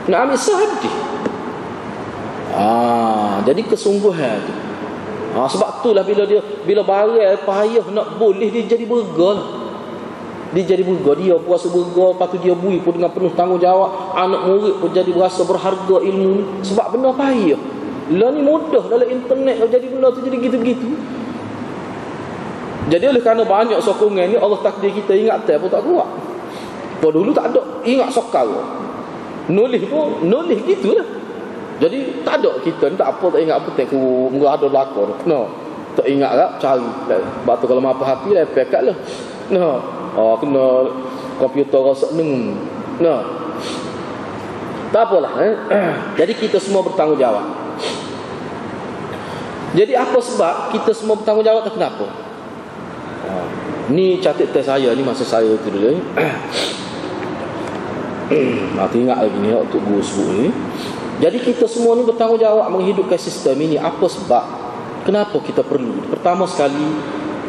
Nak ambil satu hadis. Jadi kesungguhan tu. Sebab itulah bila barang payah nak boleh dia jadi burga. Dia puasa burga, lepas tu dia bui pun dengan penuh tanggungjawab. Anak murid pun jadi berasa berharga ilmu ni. Sebab benda payah. Lah ni mudah dalam internet kalau jadi benda tu jadi gitu-gitu. Jadi oleh kerana banyak sokongan ni, Allah takdir kita ingat pun tak kuat. Dulu tak ada ingat sokal. Nulis gitulah. Jadi tak ada kita ni tak apa, tak ingat apa aku mungkin ada belakang. No. Tak ingat tak cari. Sebab tu kalau apa hati lah pekat lah. No. Kena komputer rosak neng. No. Tak apalah. Jadi kita semua bertanggungjawab. Jadi apa sebab kita semua bertanggungjawab tak kenapa? Ni catat test saya ni masa saya tu dulu. Nak ingat lagi ni waktu guru sebut ni. Jadi kita semua ni bertanggungjawab menghidupkan sistem ini. Apa sebab? Kenapa kita perlu? Pertama sekali,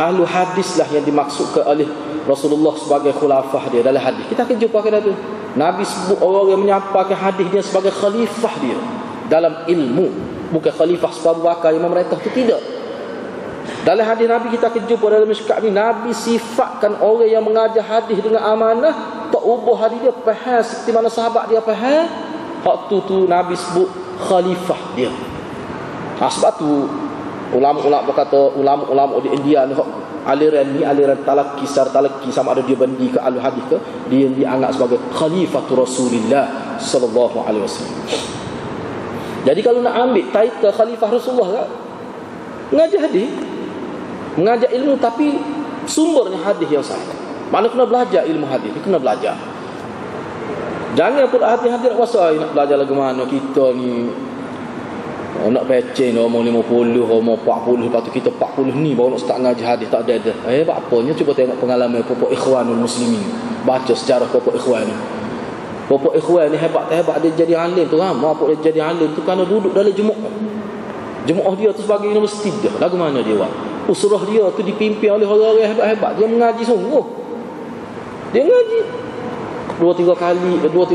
ahlu hadis lah yang dimaksudkan oleh Rasulullah sebagai khulafah dia dalam hadis. Kita akan jumpa kena tu. Nabi sebut orang yang menyampaikan hadis dia sebagai khalifah dia dalam ilmu. Bukan khalifah sebab Abu Bakar yang memerintah tu, tidak. Dalam hadis Nabi kita akan jumpa dalam Mishkat ni, Nabi sifatkan orang yang mengajar hadis dengan amanah, tak ubah hadis dia faham seperti mana sahabat dia faham. Waktu tu Nabi sebut khalifah dia. Sebab tu ulama-ulama berkata, ulama-ulama di India ni aliran talaki sama ada dia bandi ke ahli hadis ke, dia dianggap sebagai khalifatul Rasulullah sallallahu alaihi wasallam. Jadi kalau nak ambil title khalifah Rasulullah kan, mengajar hadis, mengajar ilmu, tapi sumbernya hadis yang sahih. Mana kena belajar ilmu hadis, kena belajar. Jangan pula hati-hati nak puasa, nak belajar lagu mana kita ni. Nak pecen omong 50, omong 40, lepas tu kita 40 ni baru nak start ngaji hadis, tak ada. Apanya cuba tengok pengalaman Pokok Ikhwanul Muslimin. Baca sejarah Pokok Ikhwan ni. Pokok Ikhwan ni hebat dia jadi alim tu, ramai apa dia jadi alim tu kerana duduk dalam jemaah. Jemaah dia tu sebagai universiti dah. Lagu mana dia buat? Usrah dia tu dipimpin oleh orang-orang hebat-hebat. Dia mengaji sungguh. Dia mengaji 2-3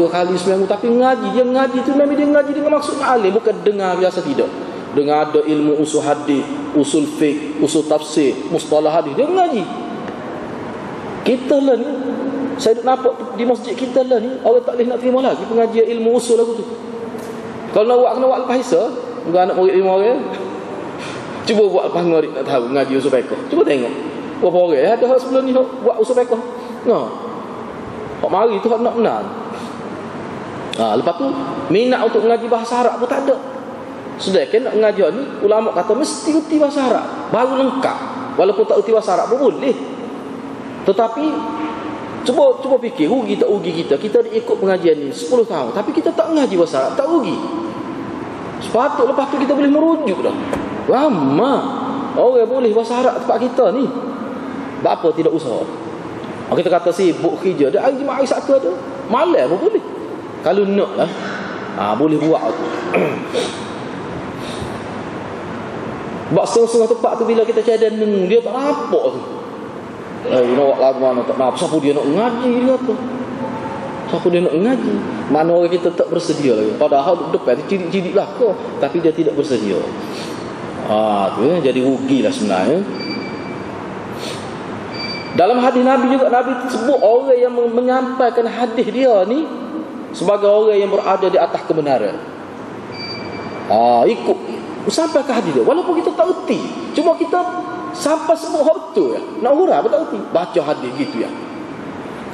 kali seminggu, tapi dia mengaji tu memang dia mengaji dengan maksud alim, bukan dengar biasa, tidak. Dengar ada ilmu usul hadis, usul fiqh, usul tafsir, mustalah hadis, dia mengaji. Kita lah ni, saya nampak di masjid kita lah ni, orang tak boleh nak terima lagi pengajian ilmu usul lagu tu. Kalau nak buat, kena buat lepas Isa, bukan anak murid 5 orang. Cuba buat lepas murid nak tahu mengaji usul fiqh. Cuba tengok berapa orang ada hak sebelum ni buat usul fiqh. Hak mari tu hak nak benar. Lepas tu minat untuk mengaji bahasa Arab pun tak ada. Sedangkan nak mengajar ni ulama kata mesti reti bahasa Arab baru lengkap. Walaupun tak reti bahasa Arab pun boleh. Tetapi cuba fikir, rugi tak rugi kita ikut pengajian ni 10 tahun tapi kita tak mengaji bahasa Arab, tak rugi. Sepatut lepas tu kita boleh merujuk dah. Lama orang boleh bahasa Arab tempat kita ni. Bapa tidak usaha. Kita kata sibuk kerja, ada hari Jumaat Sabtu ada, malam pun boleh. Kalau nak lah, boleh buat tu. Sebab setengah-setengah tempat tu bila kita cadang dia tak nampak tu. Nak buat lagu mana tak nampak. Siapa dia nak ngaji dia tu? Siapa dia nak ngaji? Mana orang kita tak bersedia lagi. Padahal depan tu cidik-cidik lah kau, tapi dia tidak bersedia. Tu jadi rugilah sebenarnya. Dalam hadis Nabi juga, Nabi sebut orang yang menyampaikan hadis dia ni sebagai orang yang berada di atas kebenaran. Ikut sampai ke hadis dia walaupun kita tak erti, cuma kita sampai sebut hak tu ya. Nak hurah pun tak erti, baca hadis gitu ya.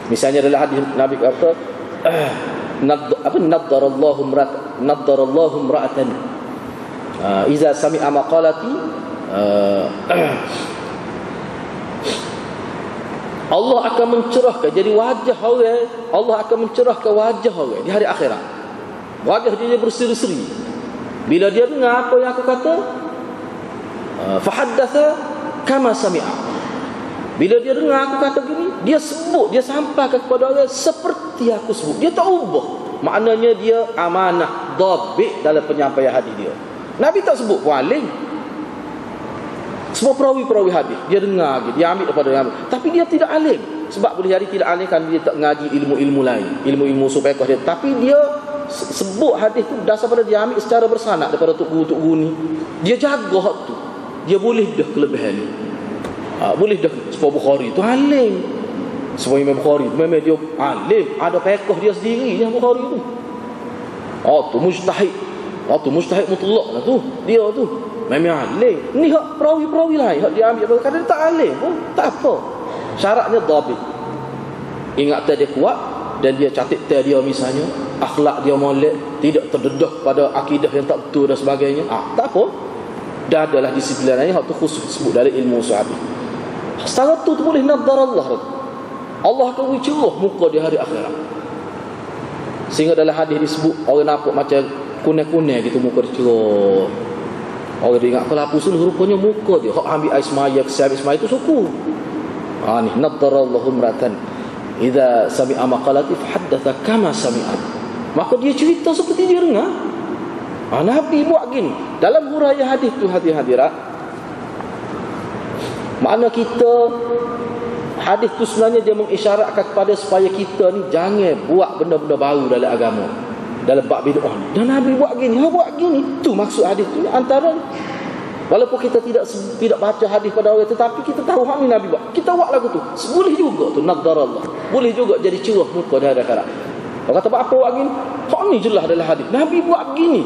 Misalnya dalam hadis Nabi kata naddarallahu imra'atan iza sami'a maqalati Allah akan mencerahkan jadi wajah orang, Allah akan mencerahkan wajah orang di hari akhirat. Wajah dia berseri-seri bila dia dengar apa yang aku kata. Fahaddatha kama sami'a. Bila dia dengar aku kata gini, dia sebut, dia sampaikan kepada orang seperti aku sebut. Dia tak ubah. Maknanya dia amanah, dhabit dalam penyampaian hadis dia. Nabi tak sebut paling. Semua perawi-perawi hadis dia dengar, dia ambil daripada Nabi. Tapi dia tidak alim. Sebab boleh jadi tidak alim kan dia tak ngaji ilmu-ilmu lain, ilmu-ilmu fiqh dia. Tapi dia sebut hadis tu dasar pada dia ambil secara bersanad daripada tok guru ni. Dia jaga hak tu. Dia boleh dah kelebihan ni. Boleh dah sebab Bukhari tu alim. Sebab Imam Bukhari tu memang dia alim, ada fiqh dia sendiri yang Bukhari tu. Tu mujtahid. Tu mujtahid mutlak lah tu. Dia tu memang alim. Ni hak perawi-perawi lain hak dia ambil kadang tak alim pun tak apa. Syaratnya dhabit. Ingatan dia kuat dan dia catat dia misalnya, akhlak dia molek, tidak terdedah pada akidah yang tak betul dan sebagainya. Tak apa. Dah adalah disiplin lain hak tu khusus disebut dari ilmu sahabat. Setara tu boleh nadhar Allah. Allah akan cerah muka di hari akhirat. Sehingga dalam hadis disebut orang nampak macam kuning-kuning gitu muka dia cerah. Orang dia ingat kalau hapus dulu rupanya muka dia. Hak ambil air semaya, kesiap semaya itu suku. Ni nadharallahu imratan idza sami'a maqalati fahaddatha kama sami'a. Maka dia cerita seperti dia dengar. Nabi buat gini. Dalam huraian hadis tu hadirat. Makna kita hadis tu sebenarnya dia mengisyaratkan kepada supaya kita ni jangan buat benda-benda baru dalam agama. Dalam bab bid'ah. Dan Nabi buat gini, buat gini. Tu maksud hadis tu antara. Walaupun kita tidak baca hadis pada orang tetapi kita tahu hak ni Nabi buat. Kita buat lagu tu. Boleh juga tu nadhar Allah. Boleh juga jadi cerah muka di akhirat. Orang kata apa buat gini? Hak ni jelas dalam hadis. Nabi buat gini.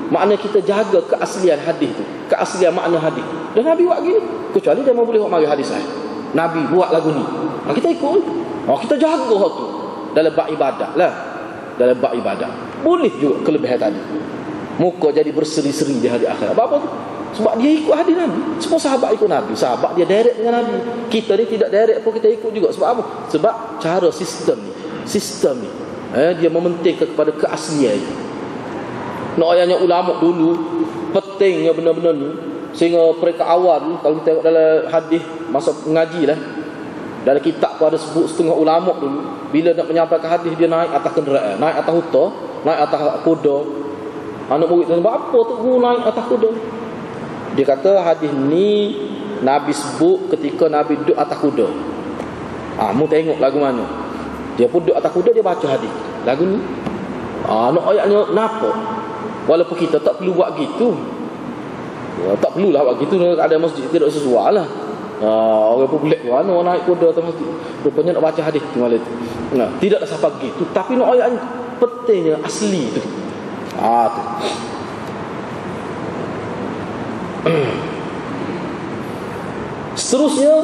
Makna kita jaga keaslian hadis tu, keaslian makna hadis. Dan Nabi buat gini. Kecuali dia mau boleh buat mari hadis sahih. Nabi buat lagu ni. Kita ikut. Kita jaga hak tu dalam bab ibadat lah. Dalam bab ibadat. Boleh juga kelebihan tadi. Muka jadi berseri-seri di hari akhirat. Apa tu? Sebab dia ikut hadis Nabi. Semua sahabat ikut Nabi. Sahabat dia direct dengan Nabi. Kita ni tidak direct pun kita ikut juga. Sebab apa? Sebab cara sistem ni. Sistem ni. Dia mementingkan kepada keaslian. Nak ayahnya ulama dulu pentingnya benda-benda ni. Sehingga mereka awal dulu, kalau kita tengok dalam hadis masa mengaji lah, dalam kitab tu ada sebut setengah ulama dulu bila nak menyampaikan hadis dia naik atas kenderaan, naik atas huta, naik atas kuda. Anak murid tanya, apa tu guru naik atas kuda? Dia kata hadis ni Nabi sebut ketika Nabi duduk atas kuda. Mu tengok lagu mana. Dia pun duduk atas kuda, dia baca hadis lagu ni. Nak ayatnya napa? Walaupun kita tak perlu buat gitu. Tak perlulah buat gitu. Ada masjid tidak sesuai lah. Orang pun belik mana orang naik kuda atas masjid. Rupanya nak baca hadis tu malam tu. Tidak ada siapa gitu. Tapi nak ayat pentingnya asli tu. Tu. Seterusnya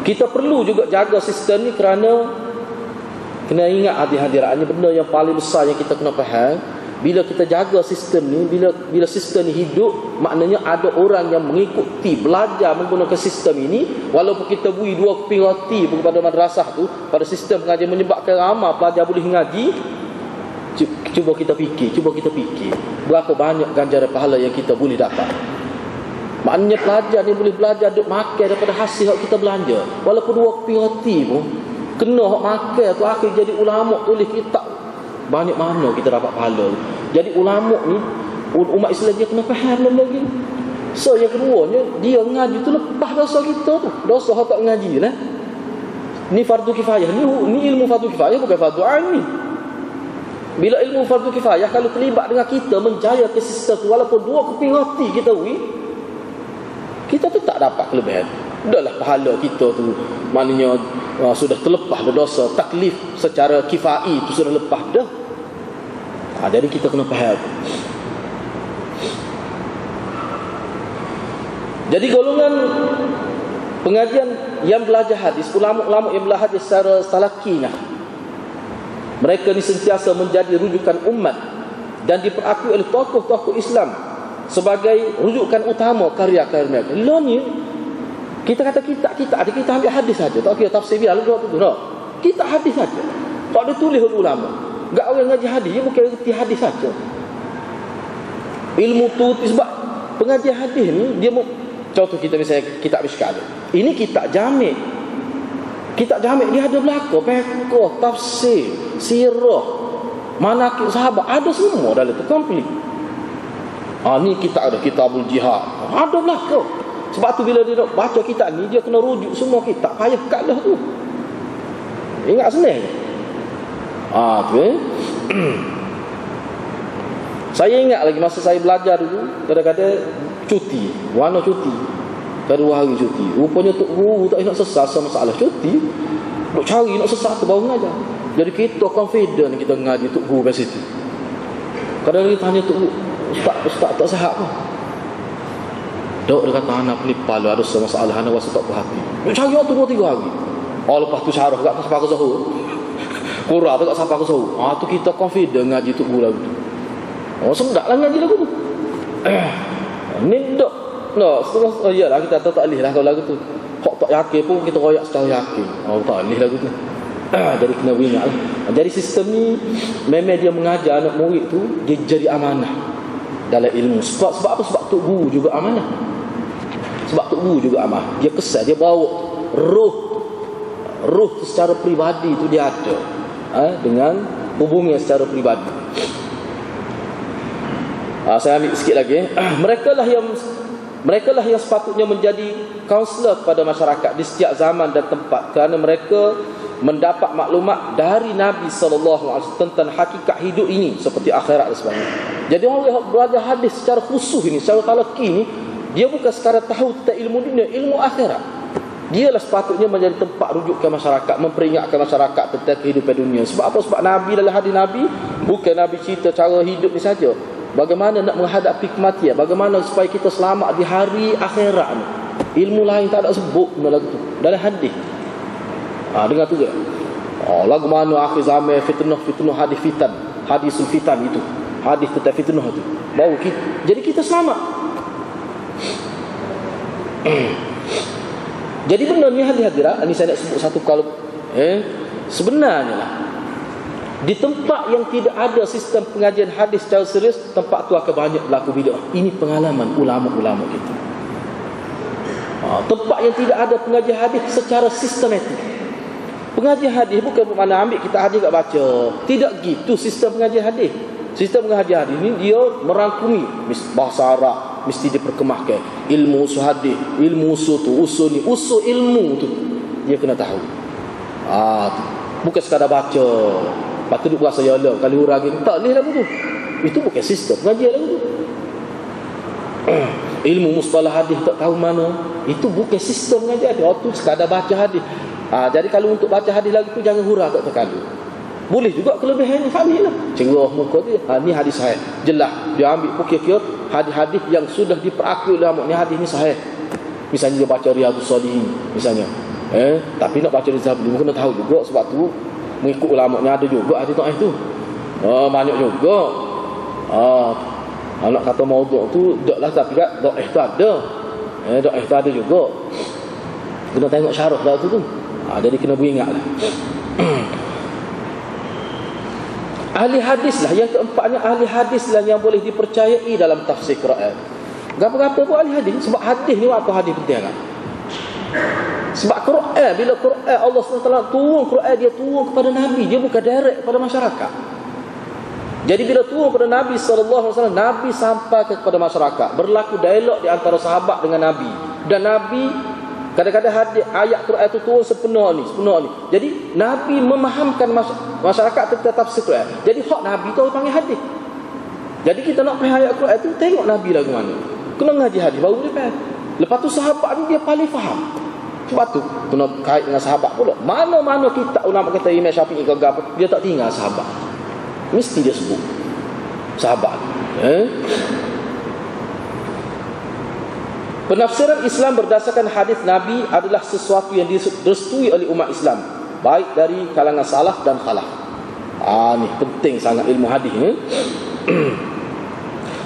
kita perlu juga jaga sistem ni kerana kena ingat hadirat-hadiratnya benda yang paling besar yang kita kena faham. Bila kita jaga sistem ni, bila sistem ni hidup, maknanya ada orang yang mengikuti, belajar menggunakan sistem ini. Walaupun kita beri 2 keping roti kepada madrasah tu, pada sistem pengajian menyebabkan ramai pelajar boleh ngaji. Cuba kita fikir berapa banyak ganjaran pahala yang kita boleh dapat. Maknanya pelajar ni boleh belajar duk makan daripada hasil yang kita belanja. Walaupun 2 keping roti pun kena hak makan tu akhir jadi ulama tulis kitab. Banyak mana kita dapat pahala. Jadi ulama ni umat Islam dia kena faham lagi. So yang keduanya, dia ngaji tu lepas dosa kita tu. Dosa hak tak ngaji lah. Ni fardu kifayah. Ni ilmu fardu kifayah bukan fardu ain ni. Bila ilmu fardu kifayah kalau terlibat dengan kita menjaya ke sistem tu, walaupun 2 keping roti kita kita tu tak dapat kelebihan. Dahlah pahala kita tu maknanya sudah terlepas dari dosa. Taklif secara kifai itu sudah lepas dah. Jadi kita kena faham. Jadi golongan pengajian yang belajar hadis, ulama-ulama yang belajar hadis secara talaqinya, mereka ni sentiasa menjadi rujukan umat dan diperakui oleh tokoh-tokoh Islam sebagai rujukan utama karya-karya mereka. Lo ni kita kata kita ambil hadis saja. Tak kira tafsir dia lalu tu. No. Kita hadis saja. Tak ada tulis oleh ulama. Enggak orang ngaji hadis, dia bukan reti hadis saja. Ilmu tu sebab pengajian hadis ni dia contoh kita misalnya kitab Mishkat. Ini kitab Jami'. Kitab Jami' dia ada belaka, fiqh, tafsir, sirah, manaqib sahabat, ada semua dalam tu komplit. Ni kita ada kitabul jihad. Ada belaka. Sebab tu bila dia nak baca kitab ni, dia kena rujuk semua kitab. Payah kat lah tu. Ingat senang. Tu Saya ingat lagi masa saya belajar dulu, kadang-kadang cuti. Warna cuti. Kedua hari cuti. Rupanya tok guru tak nak sesat sama masalah cuti. Nak cari nak sesat tu baru mengajar. Jadi kita confident kita ngaji tok guru kat situ. Kadang-kadang dia tanya tok guru, Ustaz tak sihat ke? Dok dia kata anak pelipal ada masalah anak rasa tak berhati. Nak cari waktu 2-3 hari. Lepas tu syarah tak sampai ke Zuhur. Qur'an tak sampai ke Zuhur. Tu kita confident ngaji tok guru lagu tu. Sedaplah ngaji lagu tu. Ni dok. No, setelah iyalah kita tak leh lah kalau lagu tu. Kok tak yakin pun kita royak secara yakin. Tak leh lagu tu. Jadi kena ingat lah. Jadi sistem ni memang dia mengajar anak murid tu dia jadi amanah dalam ilmu. Sebab apa? Sebab tok guru juga amanah. Sebab tok guru juga amanah. Dia kesan, dia bawa roh secara peribadi tu dia ada. Dengan hubungan secara peribadi. Saya ambil sikit lagi. Mereka lah yang sepatutnya menjadi kaunselor kepada masyarakat di setiap zaman dan tempat, kerana mereka mendapat maklumat dari Nabi SAW tentang hakikat hidup ini seperti akhirat dan sebagainya. Jadi orang yang belajar hadis secara khusus ini, secara talaqi ini, dia bukan sekadar tahu tentang ilmu dunia, ilmu akhirat. Dialah sepatutnya menjadi tempat rujukan masyarakat, memperingatkan masyarakat tentang kehidupan dunia. Sebab apa? Sebab Nabi dalam hadis Nabi bukan Nabi cerita cara hidup ni saja. Bagaimana nak menghadapi kematian, bagaimana supaya kita selamat di hari akhirat ni. Ilmu lain tak ada sebut dalam tu, dalam hadis. Dengar tu ke? Lagu mana akhir zaman fitnah hadisul fitan itu. Hadis tentang fitnah tu. Baru kita, jadi kita selamat. Jadi benar ni hadirat, ini saya nak sebut satu kalau sebenarnya lah, di tempat yang tidak ada sistem pengajian hadis secara serius, tempat tu akan banyak berlaku bid'ah. Ini pengalaman ulama-ulama kita. Tempat yang tidak ada pengajian hadis secara sistematik. Pengajian hadis bukan bermakna ambil kita hadis kat baca. Tidak gitu sistem pengajian hadis. Sistem pengajian hadis ni dia merangkumi bahasa Arab, mesti diperkemahkan. Ilmu usul hadis, ilmu usul tu, usul ni, usul ilmu tu dia kena tahu. Bukan sekadar baca. Lepas tu duduk rasa yalah kali orang lagi tak boleh lagu tu. Itu bukan sistem pengajian lagu tu. Ilmu mustalah hadis tak tahu mana, itu bukan sistem pengajian hadis. Tu sekadar baca hadis. Jadi kalau untuk baca hadis lagu tu jangan hurah tak terkadu. Boleh juga kelebihannya kami lah. Cerah muka dia. Ni hadis sahih. Jelas dia ambil kira-kira hadis-hadis yang sudah diperakui ulama ni hadis ni sahih. Misalnya dia baca Riyadhus Shalihin misalnya. Tapi nak baca Riyadhus Shalihin kena tahu juga, sebab tu mengikut ulama ni ada juga hadis dhaif tu. Banyak juga. Nak kata maudhu' tu taklah, tapi kat dhaif tu ada. Dhaif tu ada juga. Kena tengok syarah dah tu. Jadi kena beringatlah. Ahli hadis lah yang keempatnya, ahli hadis lah yang boleh dipercayai dalam tafsir Quran. Gapa-gapa pun ahli hadis. Sebab hadis ni apa hadis penting kan? Sebab Quran, bila Quran Allah SWT turun Quran, dia turun kepada Nabi, dia bukan direct kepada masyarakat. Jadi bila turun kepada Nabi SAW, Nabi sampai kepada masyarakat, berlaku dialog di antara sahabat dengan Nabi. Dan Nabi kadang-kadang hadis ayat Quran itu turun sepenuh ni. Jadi Nabi memahamkan masyarakat tentang tafsir Quran. Jadi hak Nabi tu panggil hadis. Jadi kita nak faham ayat Quran itu, tengok Nabi lagu mana. Kena ngaji hadis baru dia faham. Lepas tu sahabat ni dia paling faham. Sebab tu kena kait dengan sahabat pula. Mana-mana kita ulama kata Imam Syafi'i ke apa, dia tak tinggal sahabat. Mesti dia sebut sahabat. Penafsiran Islam berdasarkan hadis Nabi adalah sesuatu yang direstui oleh umat Islam, baik dari kalangan salaf dan khalaf. Ni penting sangat ilmu hadis ni.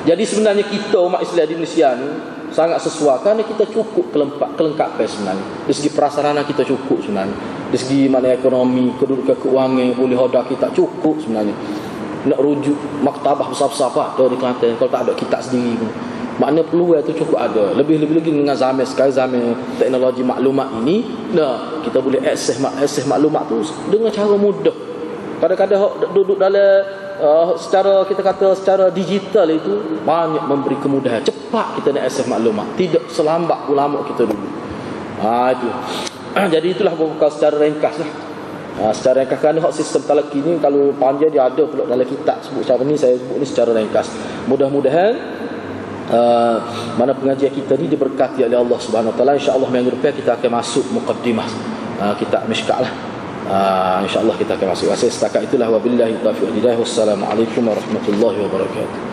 Jadi sebenarnya kita umat Islam di Malaysia ni sangat sesuai kerana kita cukup kelengkapan sebenarnya. Dari segi prasarana kita cukup sebenarnya. Dari segi mana ekonomi, kedudukan keuangan, boleh hoda kita cukup sebenarnya. Nak rujuk maktabah besar-besar apa ada di Kelantan kalau tak ada kitab sendiri pun. Makna peluang itu cukup ada. Lebih-lebih lagi dengan zaman sekarang, zaman teknologi maklumat ini, kita boleh akses maklumat tu dengan cara mudah. Kadang-kadang duduk dalam secara kita kata secara digital itu banyak memberi kemudahan. Cepat kita nak akses maklumat, tidak selambat ulama kita dulu. Itu. Jadi itulah bukan secara ringkas lah. Secara ringkas kerana sistem talaki ni kalau panjang dia ada pula dalam kitab sebut cara ni, saya sebut ni secara ringkas. Mudah-mudahan mana pengajian kita ni diberkati oleh Allah Subhanahu Wa Taala. Insya-Allah minggu depan kita akan masuk muqaddimah kitab Mishkat lah. InsyaAllah kita akan masuk. Setakat itulah, wabillahi taufiq wal hidayah. Wassalamualaikum warahmatullahi wabarakatuh.